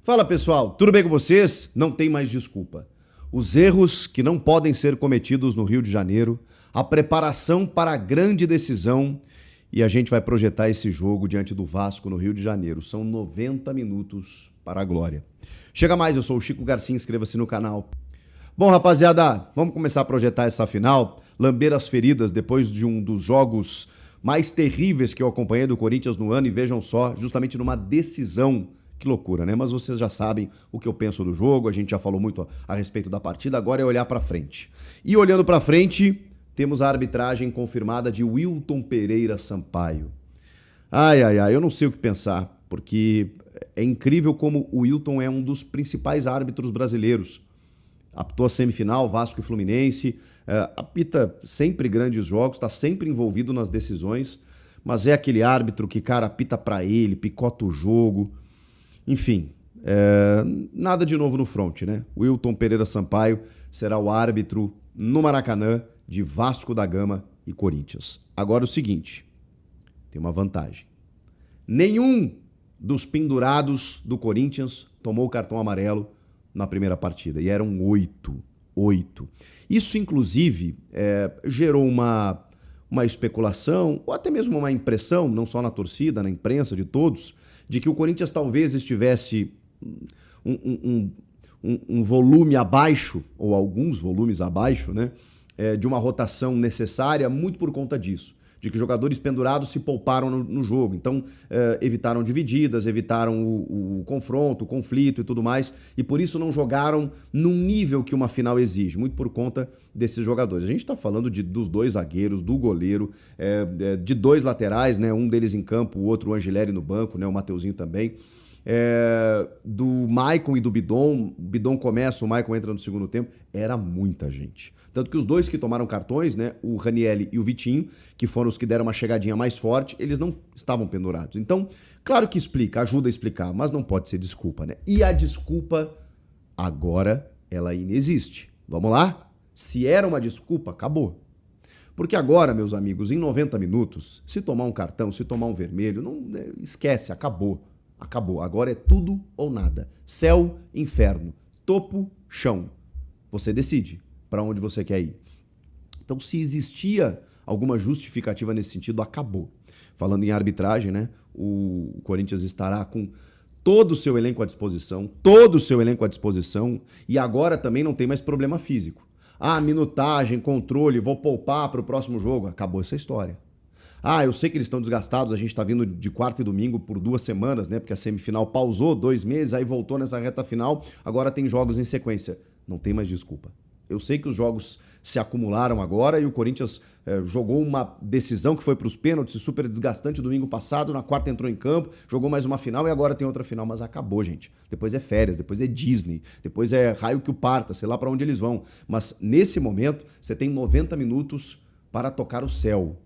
Fala pessoal, tudo bem com vocês? Não tem mais desculpa. Os erros que não podem ser cometidos no Rio de Janeiro, a preparação para a grande decisão e a gente vai projetar esse jogo diante do Vasco no Rio de Janeiro. São 90 minutos para a glória. Chega mais, eu sou o Chico Garcia, inscreva-se no canal. Bom, rapaziada, vamos começar a projetar essa final, lamber as feridas depois de um dos jogos mais terríveis que eu acompanhei do Corinthians no ano e vejam só, justamente numa decisão. Que loucura, né? Mas vocês já sabem o que eu penso do jogo, a gente já falou muito a respeito da partida, agora é olhar pra frente. E olhando pra frente, temos a arbitragem confirmada de Wilton Pereira Sampaio. Ai, eu não sei o que pensar, porque é incrível como o Wilton é um dos principais árbitros brasileiros. Apitou a semifinal, Vasco e Fluminense, apita sempre grandes jogos, tá sempre envolvido nas decisões, mas é aquele árbitro que, cara, apita pra ele, picota o jogo. Enfim, nada de novo no front, né? Wilton Pereira Sampaio será o árbitro no Maracanã de Vasco da Gama e Corinthians. Agora o seguinte, tem uma vantagem. Nenhum dos pendurados do Corinthians tomou o cartão amarelo na primeira partida, e eram 8. Isso, inclusive, gerou uma especulação, ou até mesmo uma impressão, não só na torcida, na imprensa, de todos, de que o Corinthians talvez estivesse um volume abaixo, ou alguns volumes abaixo, né, de uma rotação necessária, muito por conta disso, de que jogadores pendurados se pouparam no jogo. Então, evitaram divididas, evitaram o confronto, o conflito e tudo mais, e por isso não jogaram num nível que uma final exige, muito por conta desses jogadores. A gente está falando dos dois zagueiros, do goleiro, de dois laterais, né, um deles em campo, o outro o Angileri no banco, né, o Mateuzinho também, do Maicon e do Bidon. O Bidon começa, o Maicon entra no segundo tempo. Era muita gente. Tanto que os dois que tomaram cartões, né, o Ranieri e o Vitinho, que foram os que deram uma chegadinha mais forte, eles não estavam pendurados. Então, claro que explica, ajuda a explicar, mas não pode ser desculpa, né? E a desculpa, agora, ela inexiste. Vamos lá? Se era uma desculpa, acabou. Porque agora, meus amigos, em 90 minutos, se tomar um cartão, se tomar um vermelho, não esquece, acabou. Acabou. Agora é tudo ou nada. Céu, inferno, topo, chão. Você decide para onde você quer ir. Então, se existia alguma justificativa nesse sentido, acabou. Falando em arbitragem, né? O Corinthians estará com todo o seu elenco à disposição, e agora também não tem mais problema físico. Minutagem, controle, vou poupar para o próximo jogo. Acabou essa história. Eu sei que eles estão desgastados, a gente está vindo de quarta e domingo por 2 semanas, né? Porque a semifinal pausou 2 meses, aí voltou nessa reta final, agora tem jogos em sequência. Não tem mais desculpa. Eu sei que os jogos se acumularam agora e o Corinthians jogou uma decisão que foi para os pênaltis, super desgastante domingo passado, na quarta entrou em campo, jogou mais uma final e agora tem outra final, mas acabou, gente. Depois é férias, depois é Disney, depois é raio que o parta, sei lá para onde eles vão. Mas nesse momento você tem 90 minutos para tocar o céu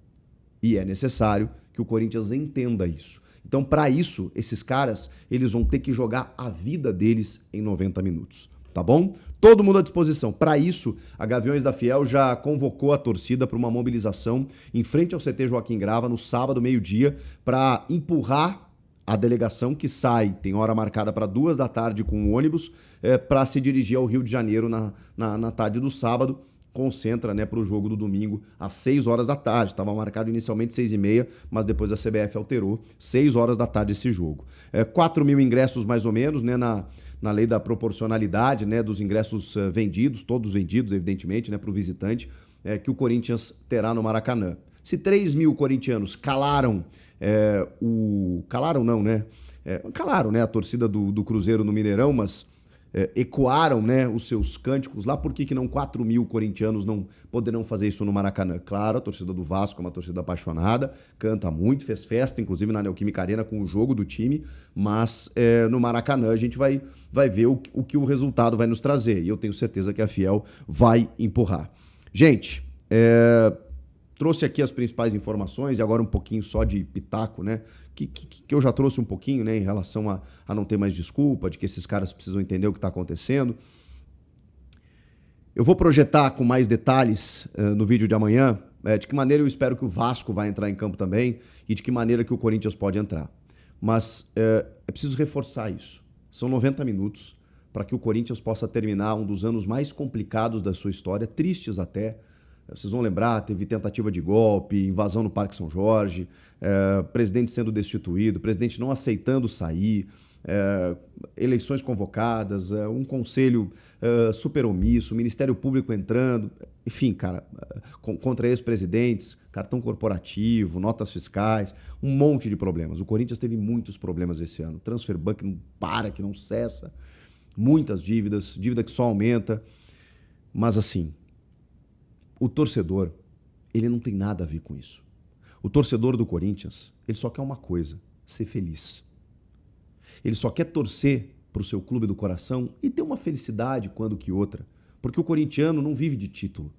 e é necessário que o Corinthians entenda isso. Então, para isso, esses caras, eles vão ter que jogar a vida deles em 90 minutos, tá bom? Todo mundo à disposição. Para isso, a Gaviões da Fiel já convocou a torcida para uma mobilização em frente ao CT Joaquim Grava no sábado, meio-dia, para empurrar a delegação que sai, tem hora marcada para 2 da tarde com o ônibus, para se dirigir ao Rio de Janeiro na tarde do sábado. Concentra, né, para o jogo do domingo às 6 horas da tarde. Estava marcado inicialmente 6h30, mas depois a CBF alterou. 6 horas da tarde esse jogo. 4 mil ingressos mais ou menos, né, na lei da proporcionalidade, né, dos ingressos vendidos, todos vendidos, evidentemente, né, para o visitante, que o Corinthians terá no Maracanã. Se 3 mil corintianos calaram calaram, né, a torcida do Cruzeiro no Mineirão, mas ecoaram, né, os seus cânticos lá, por que não 4 mil corintianos não poderão fazer isso no Maracanã? Claro, a torcida do Vasco é uma torcida apaixonada, canta muito, fez festa, inclusive na Neoquímica Arena com o jogo do time, mas no Maracanã a gente vai ver o que o resultado vai nos trazer, e eu tenho certeza que a Fiel vai empurrar. Gente, trouxe aqui as principais informações e agora um pouquinho só de pitaco, né? Que eu já trouxe um pouquinho, né, em relação a não ter mais desculpa, de que esses caras precisam entender o que está acontecendo. Eu vou projetar com mais detalhes no vídeo de amanhã de que maneira eu espero que o Vasco vai entrar em campo também e de que maneira que o Corinthians pode entrar. Mas é preciso reforçar isso. São 90 minutos para que o Corinthians possa terminar um dos anos mais complicados da sua história, tristes até. Vocês vão lembrar, teve tentativa de golpe, invasão no Parque São Jorge, presidente sendo destituído, presidente não aceitando sair, eleições convocadas, um conselho super omisso, Ministério Público entrando, enfim, cara, contra ex-presidentes, cartão corporativo, notas fiscais, um monte de problemas. O Corinthians teve muitos problemas esse ano. Transfer ban que não para, que não cessa, muitas dívidas, dívida que só aumenta, mas assim, o torcedor, ele não tem nada a ver com isso. O torcedor do Corinthians, ele só quer uma coisa, ser feliz. Ele só quer torcer para o seu clube do coração e ter uma felicidade quando que outra. Porque o corintiano não vive de título.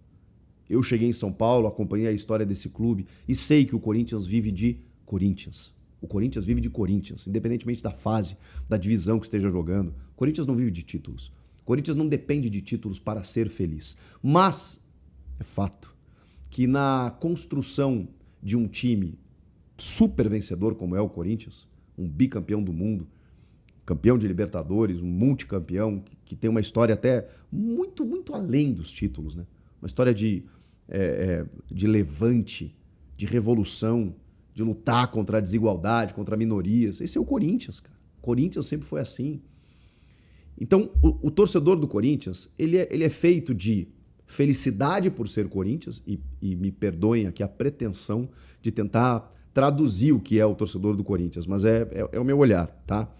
Eu cheguei em São Paulo, acompanhei a história desse clube e sei que o Corinthians vive de Corinthians. O Corinthians vive de Corinthians, independentemente da fase, da divisão que esteja jogando. O Corinthians não vive de títulos. O Corinthians não depende de títulos para ser feliz. Mas é fato que na construção de um time super vencedor como é o Corinthians, um bicampeão do mundo, campeão de Libertadores, um multicampeão, que tem uma história até muito, muito além dos títulos, né? Uma história de levante, de revolução, de lutar contra a desigualdade, contra minorias. Esse é o Corinthians, cara. O Corinthians sempre foi assim. Então, o torcedor do Corinthians, ele é feito de felicidade por ser Corinthians, e me perdoem aqui a pretensão de tentar traduzir o que é o torcedor do Corinthians, mas é o meu olhar, tá?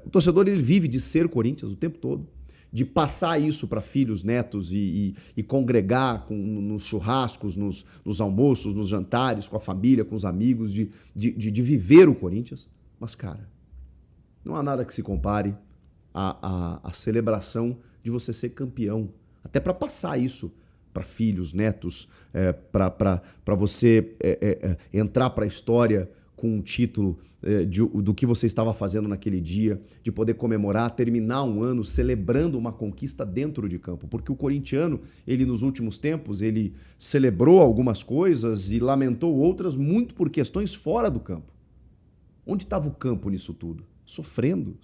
O torcedor, ele vive de ser Corinthians o tempo todo, de passar isso para filhos, netos e congregar nos churrascos, nos almoços, nos jantares, com a família, com os amigos, de viver o Corinthians. Mas, cara, não há nada que se compare à celebração de você ser campeão. Até para passar isso para filhos, netos, para você entrar para a história com um título do que você estava fazendo naquele dia, de poder comemorar, terminar um ano celebrando uma conquista dentro de campo. Porque o corintiano, ele nos últimos tempos, ele celebrou algumas coisas e lamentou outras muito por questões fora do campo. Onde estava o campo nisso tudo? Sofrendo,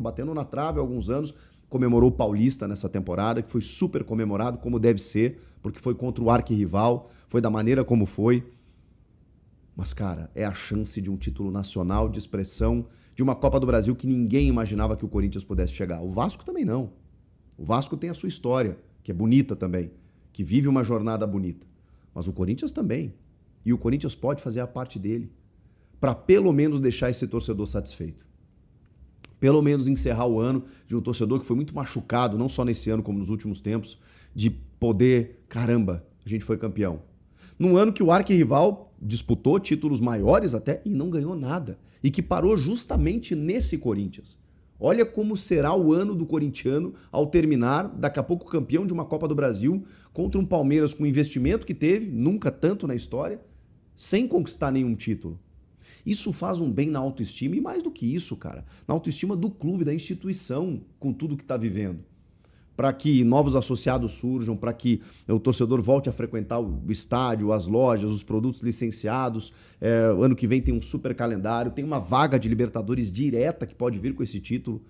batendo na trave há alguns anos. Comemorou o Paulista nessa temporada, que foi super comemorado, como deve ser, porque foi contra o arquirrival, foi da maneira como foi. Mas, cara, é a chance de um título nacional, de expressão, de uma Copa do Brasil que ninguém imaginava que o Corinthians pudesse chegar. O Vasco também não. O Vasco tem a sua história, que é bonita também, que vive uma jornada bonita. Mas o Corinthians também. E o Corinthians pode fazer a parte dele, para pelo menos deixar esse torcedor satisfeito. Pelo menos encerrar o ano de um torcedor que foi muito machucado, não só nesse ano como nos últimos tempos, de poder, caramba, a gente foi campeão. Num ano que o arquirrival disputou títulos maiores até e não ganhou nada. E que parou justamente nesse Corinthians. Olha como será o ano do corintiano ao terminar, daqui a pouco campeão de uma Copa do Brasil, contra um Palmeiras com o investimento que teve, nunca tanto na história, sem conquistar nenhum título. Isso faz um bem na autoestima e mais do que isso, cara, na autoestima do clube, da instituição, com tudo que está vivendo. Para que novos associados surjam, para que o torcedor volte a frequentar o estádio, as lojas, os produtos licenciados. Ano que vem tem um super calendário, tem uma vaga de Libertadores direta que pode vir com esse título.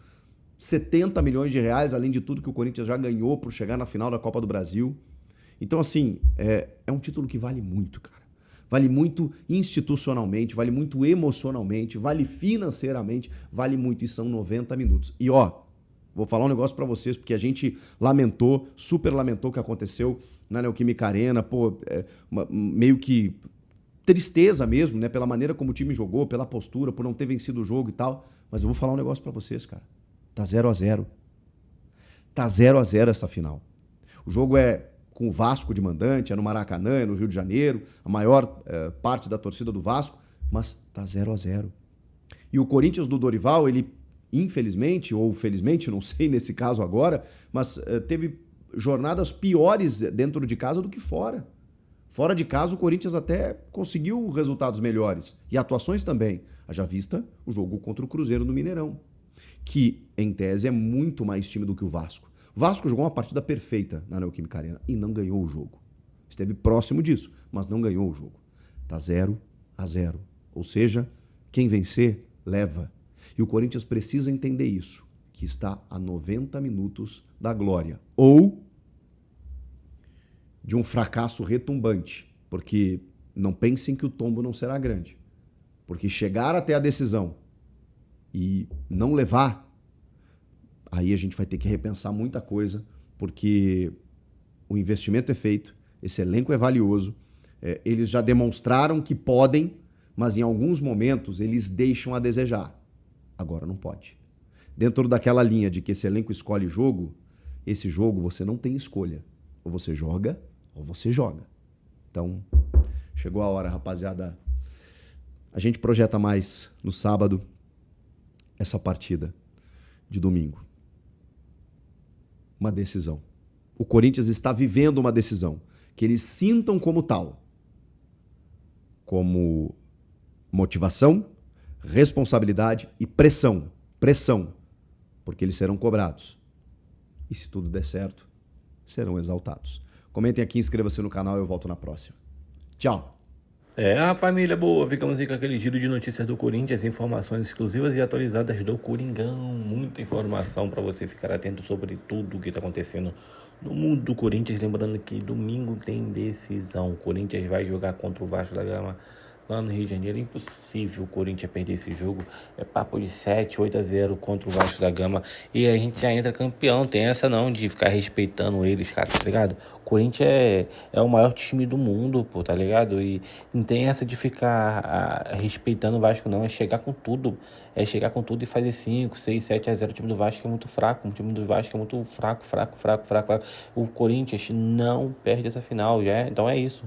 70 milhões de reais, além de tudo que o Corinthians já ganhou por chegar na final da Copa do Brasil. Então, assim, é um título que vale muito, cara. Vale muito institucionalmente, vale muito emocionalmente, vale financeiramente, vale muito, e são 90 minutos. E ó, vou falar um negócio pra vocês, porque a gente lamentou, super lamentou o que aconteceu na Neoquímica Arena, meio que tristeza mesmo, né, pela maneira como o time jogou, pela postura, por não ter vencido o jogo e tal, mas eu vou falar um negócio pra vocês, cara. Tá 0-0. Tá 0-0 essa final. O jogo é com o Vasco de mandante, é no Maracanã, é no Rio de Janeiro, a maior parte da torcida do Vasco, mas tá 0-0. E o Corinthians do Dorival, ele, infelizmente, ou felizmente, não sei nesse caso agora, mas teve jornadas piores dentro de casa do que fora. Fora de casa, o Corinthians até conseguiu resultados melhores, e atuações também. Haja vista o jogo contra o Cruzeiro no Mineirão, que, em tese, é muito mais time do que o Vasco. O Vasco jogou uma partida perfeita na Neoquímica Arena e não ganhou o jogo. Esteve próximo disso, mas não ganhou o jogo. Tá 0-0. Ou seja, quem vencer, leva. E o Corinthians precisa entender isso. que está a 90 minutos da glória. Ou de um fracasso retumbante, porque não pensem que o tombo não será grande. Porque chegar até a decisão e não levar, aí a gente vai ter que repensar muita coisa, porque o investimento é feito, esse elenco é valioso, eles já demonstraram que podem, mas em alguns momentos eles deixam a desejar. Agora não pode. Dentro daquela linha de que esse elenco escolhe jogo, esse jogo você não tem escolha. Ou você joga, ou você joga. Então, chegou a hora, rapaziada. A gente projeta mais no sábado essa partida de domingo. Uma decisão. O Corinthians está vivendo uma decisão que eles sintam como tal. Como motivação, responsabilidade e pressão. Pressão. Porque eles serão cobrados. E se tudo der certo, serão exaltados. Comentem aqui, inscreva-se no canal e eu volto na próxima. Tchau! Família boa, ficamos aí com aquele giro de notícias do Corinthians, informações exclusivas e atualizadas do Coringão, muita informação para você ficar atento sobre tudo o que está acontecendo no mundo do Corinthians, lembrando que domingo tem decisão, o Corinthians vai jogar contra o Vasco da Gama lá no Rio de Janeiro, impossível o Corinthians perder esse jogo, é papo de 7-8-0 contra o Vasco da Gama, e a gente já entra campeão, tem essa não de ficar respeitando eles, cara, tá ligado? O Corinthians é o maior time do mundo, pô, tá ligado? E não tem essa de ficar respeitando o Vasco não, é chegar com tudo e fazer 5-6-7-0, o time do Vasco é muito fraco, o time do Vasco é muito fraco, o Corinthians não perde essa final, já, então é isso.